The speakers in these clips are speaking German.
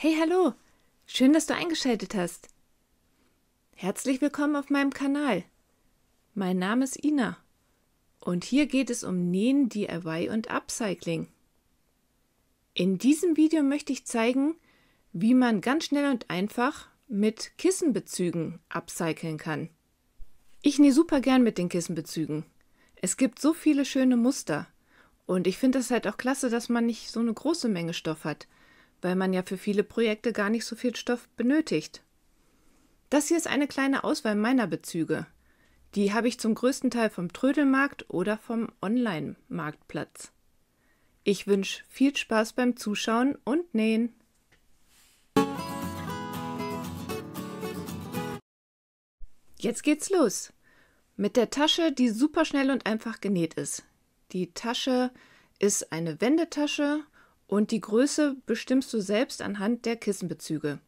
Hey, hallo! Schön, dass du eingeschaltet hast. Herzlich willkommen auf meinem Kanal. Mein Name ist Ina und hier geht es um Nähen, DIY und Upcycling. In diesem Video möchte ich zeigen, wie man ganz schnell und einfach mit Kissenbezügen upcyclen kann. Ich nähe super gern mit den Kissenbezügen. Es gibt so viele schöne Muster und ich finde es halt auch klasse, dass man nicht so eine große Menge Stoff hat, weil man ja für viele Projekte gar nicht so viel Stoff benötigt. Das hier ist eine kleine Auswahl meiner Bezüge. Die habe ich zum größten Teil vom Trödelmarkt oder vom Online-Marktplatz. Ich wünsche viel Spaß beim Zuschauen und Nähen. Jetzt geht's los. Mit der Tasche, die super schnell und einfach genäht ist. Die Tasche ist eine Wendetasche und die Größe bestimmst du selbst anhand der Kissenbezüge.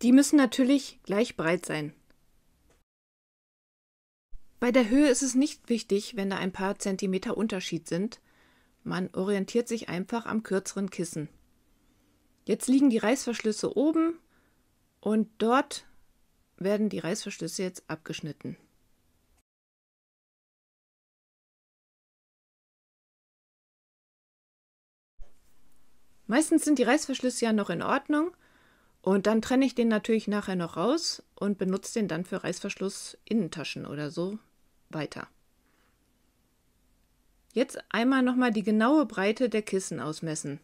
Die müssen natürlich gleich breit sein. Bei der Höhe ist es nicht wichtig, wenn da ein paar Zentimeter Unterschied sind. Man orientiert sich einfach am kürzeren Kissen. Jetzt liegen die Reißverschlüsse oben und dort werden die Reißverschlüsse jetzt abgeschnitten. Meistens sind die Reißverschlüsse ja noch in Ordnung und dann trenne ich den natürlich nachher noch raus und benutze den dann für Reißverschluss-Innentaschen oder so weiter. Jetzt einmal nochmal die genaue Breite der Kissen ausmessen.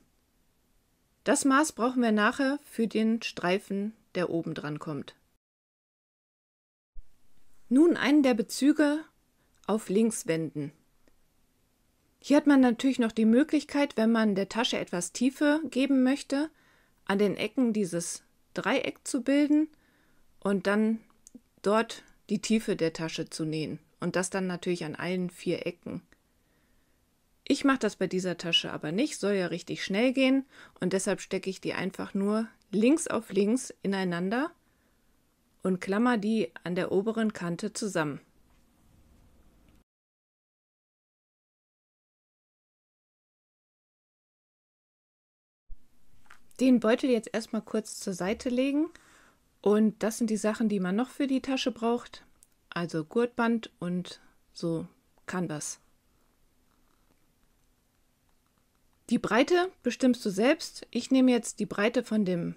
Das Maß brauchen wir nachher für den Streifen, der oben dran kommt. Nun einen der Bezüge auf links wenden. Hier hat man natürlich noch die Möglichkeit, wenn man der Tasche etwas Tiefe geben möchte, an den Ecken dieses Dreieck zu bilden und dann dort die Tiefe der Tasche zu nähen und das dann natürlich an allen 4 Ecken. Ich mache das bei dieser Tasche aber nicht, soll ja richtig schnell gehen und deshalb stecke ich die einfach nur links auf links ineinander und klammer die an der oberen Kante zusammen. Den Beutel jetzt erstmal kurz zur Seite legen und das sind die Sachen, die man noch für die Tasche braucht, also Gurtband und so Canvas. Die Breite bestimmst du selbst. Ich nehme jetzt die Breite von dem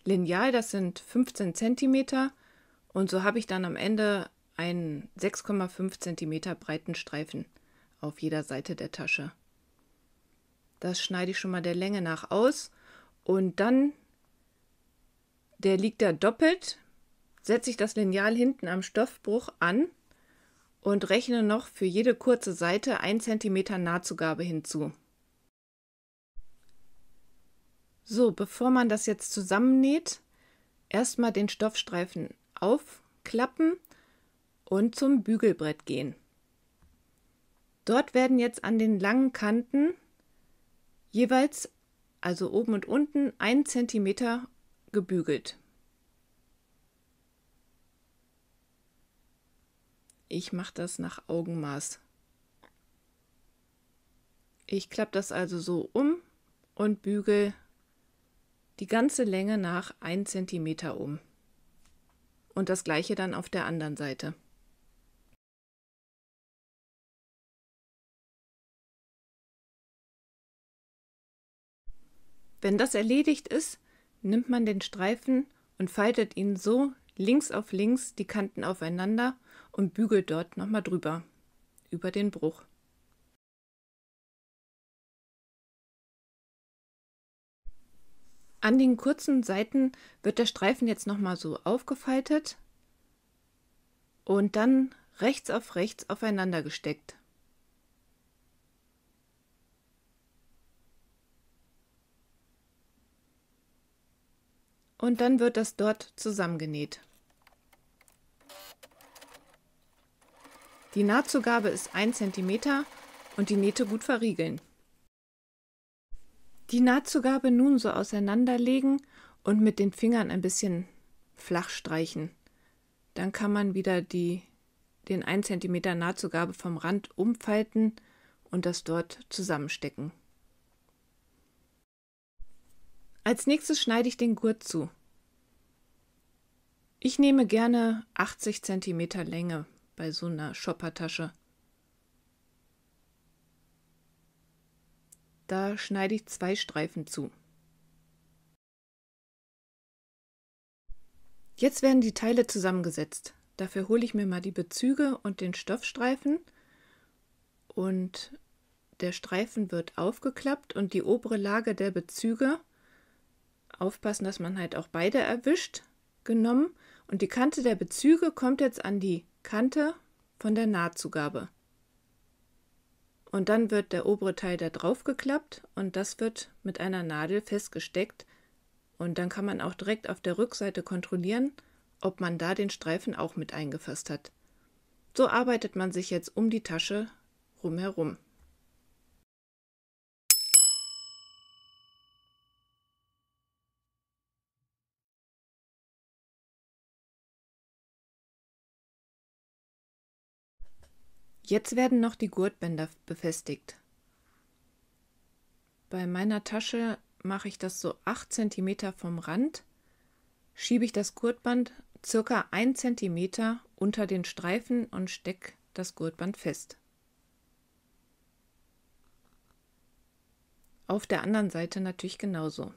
Lineal, das sind 15 cm und so habe ich dann am Ende einen 6,5 cm breiten Streifen auf jeder Seite der Tasche. Das schneide ich schon mal der Länge nach aus. Und dann, der liegt da doppelt, setze ich das Lineal hinten am Stoffbruch an und rechne noch für jede kurze Seite 1 cm Nahtzugabe hinzu. So, bevor man das jetzt zusammennäht, erstmal den Stoffstreifen aufklappen und zum Bügelbrett gehen. Dort werden jetzt an den langen Kanten jeweils, also oben und unten, 1 cm gebügelt. Ich mache das nach Augenmaß. Ich klappe das also so um und bügel die ganze Länge nach 1 cm um. Und das gleiche dann auf der anderen Seite. Wenn das erledigt ist, nimmt man den Streifen und faltet ihn so links auf links die Kanten aufeinander und bügelt dort nochmal drüber, über den Bruch. An den kurzen Seiten wird der Streifen jetzt nochmal so aufgefaltet und dann rechts auf rechts aufeinander gesteckt. Und dann wird das dort zusammengenäht. Die Nahtzugabe ist 1 cm und die Nähte gut verriegeln. Die Nahtzugabe nun so auseinanderlegen und mit den Fingern ein bisschen flach streichen. Dann kann man wieder den 1 cm Nahtzugabe vom Rand umfalten und das dort zusammenstecken. Als nächstes schneide ich den Gurt zu. Ich nehme gerne 80 cm Länge bei so einer Shoppertasche. Da schneide ich 2 Streifen zu. Jetzt werden die Teile zusammengesetzt. Dafür hole ich mir mal die Bezüge und den Stoffstreifen und der Streifen wird aufgeklappt und die obere Lage der Bezüge, aufpassen, dass man halt auch beide erwischt, genommen und die Kante der Bezüge kommt jetzt an die Kante von der Nahtzugabe. Und dann wird der obere Teil da drauf geklappt und das wird mit einer Nadel festgesteckt und dann kann man auch direkt auf der Rückseite kontrollieren, ob man da den Streifen auch mit eingefasst hat. So arbeitet man sich jetzt um die Tasche rumherum. Jetzt werden noch die Gurtbänder befestigt. Bei meiner Tasche mache ich das so 8 cm vom Rand, schiebe ich das Gurtband ca. 1 cm unter den Streifen und stecke das Gurtband fest. Auf der anderen Seite natürlich genauso.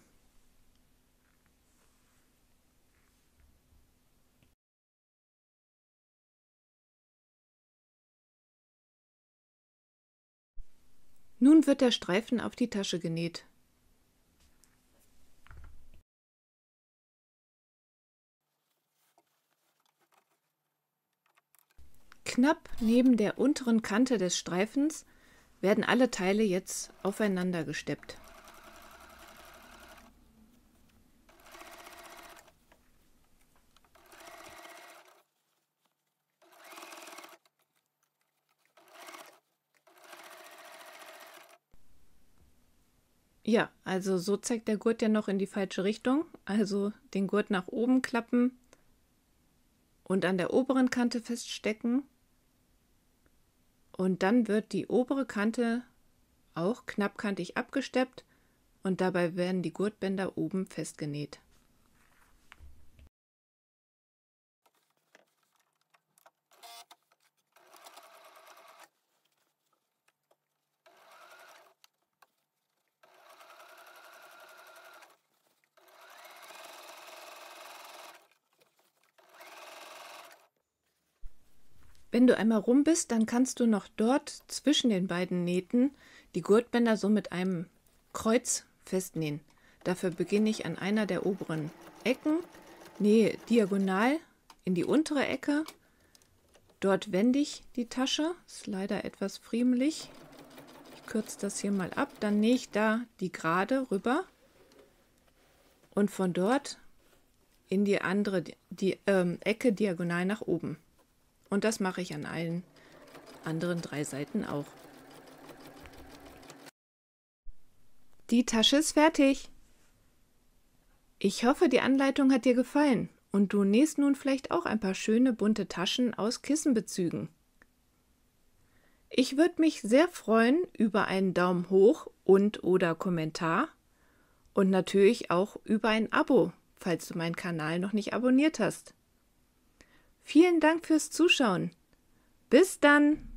Nun wird der Streifen auf die Tasche genäht. Knapp neben der unteren Kante des Streifens werden alle Teile jetzt aufeinander gesteppt. Ja, also so zeigt der Gurt ja noch in die falsche Richtung. Also den Gurt nach oben klappen und an der oberen Kante feststecken. Und dann wird die obere Kante auch knappkantig abgesteppt und dabei werden die Gurtbänder oben festgenäht. Wenn du einmal rum bist, dann kannst du noch dort zwischen den beiden Nähten die Gurtbänder so mit einem Kreuz festnähen. Dafür beginne ich an einer der oberen Ecken, nähe diagonal in die untere Ecke. Dort wende ich die Tasche, ist leider etwas friemelig. Ich kürze das hier mal ab, dann nähe ich da die Gerade rüber und von dort in die andere Ecke diagonal nach oben. Und das mache ich an allen anderen 3 Seiten auch. Die Tasche ist fertig. Ich hoffe, die Anleitung hat dir gefallen und du nähst nun vielleicht auch ein paar schöne bunte Taschen aus Kissenbezügen. Ich würde mich sehr freuen über einen Daumen hoch und/oder Kommentar und natürlich auch über ein Abo, falls du meinen Kanal noch nicht abonniert hast. Vielen Dank fürs Zuschauen. Bis dann!